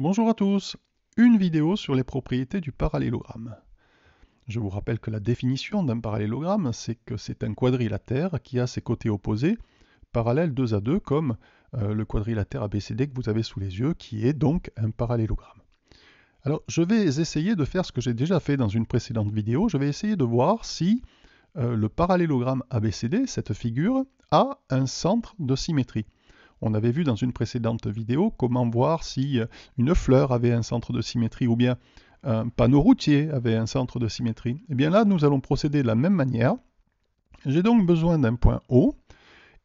Bonjour à tous, une vidéo sur les propriétés du parallélogramme. Je vous rappelle que la définition d'un parallélogramme, c'est que c'est un quadrilatère qui a ses côtés opposés, parallèles 2 à 2, comme le quadrilatère ABCD que vous avez sous les yeux, qui est donc un parallélogramme. Alors, je vais essayer de faire ce que j'ai déjà fait dans une précédente vidéo, je vais essayer de voir si le parallélogramme ABCD, cette figure, a un centre de symétrie. On avait vu dans une précédente vidéo comment voir si une fleur avait un centre de symétrie ou bien un panneau routier avait un centre de symétrie. Et bien là, nous allons procéder de la même manière. J'ai donc besoin d'un point O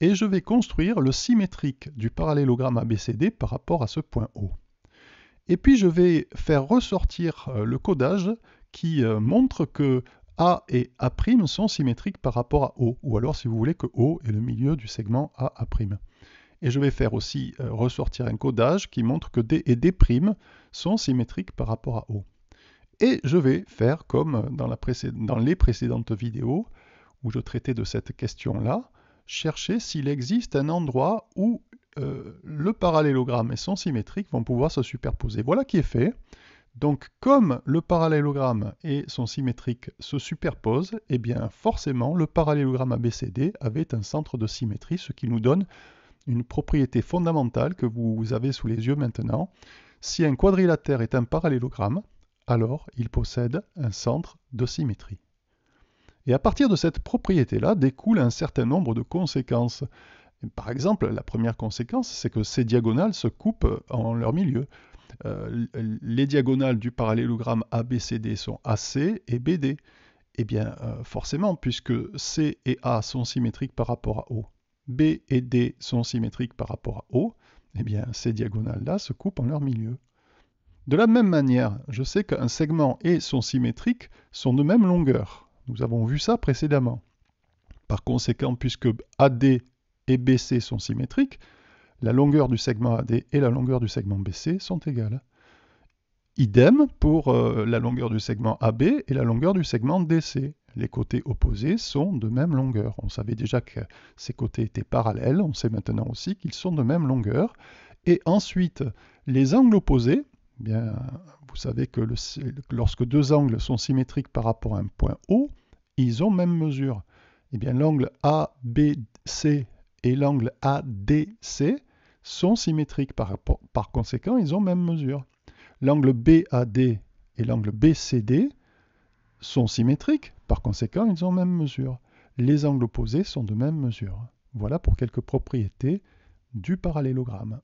et je vais construire le symétrique du parallélogramme ABCD par rapport à ce point O. Et puis je vais faire ressortir le codage qui montre que A et A' sont symétriques par rapport à O, ou alors si vous voulez que O est le milieu du segment AA'. Et je vais faire aussi ressortir un codage qui montre que D et D' sont symétriques par rapport à O. Et je vais faire comme dans les précédentes vidéos où je traitais de cette question-là, chercher s'il existe un endroit où le parallélogramme et son symétrique vont pouvoir se superposer. Voilà qui est fait. Donc comme le parallélogramme et son symétrique se superposent, eh bien forcément le parallélogramme ABCD avait un centre de symétrie, ce qui nous donne une propriété fondamentale que vous avez sous les yeux maintenant. Si un quadrilatère est un parallélogramme, alors il possède un centre de symétrie. Et à partir de cette propriété-là découle un certain nombre de conséquences. Par exemple, la première conséquence, c'est que ces diagonales se coupent en leur milieu. Les diagonales du parallélogramme ABCD sont AC et BD. Eh bien, forcément, puisque C et A sont symétriques par rapport à O, B et D sont symétriques par rapport à O, eh bien, ces diagonales-là se coupent en leur milieu. De la même manière, je sais qu'un segment et son symétrique sont de même longueur. Nous avons vu ça précédemment. Par conséquent, puisque AD et BC sont symétriques, la longueur du segment AD et la longueur du segment BC sont égales. Idem pour la longueur du segment AB et la longueur du segment DC. Les côtés opposés sont de même longueur. On savait déjà que ces côtés étaient parallèles, on sait maintenant aussi qu'ils sont de même longueur. Et ensuite, les angles opposés, eh bien, vous savez que lorsque deux angles sont symétriques par rapport à un point O, ils ont même mesure. Eh bien, l'angle ABC et l'angle ADC sont symétriques par conséquent, ils ont même mesure. L'angle BAD et l'angle BCD sont symétriques, par conséquent, ils ont même mesure. Les angles opposés sont de même mesure. Voilà pour quelques propriétés du parallélogramme.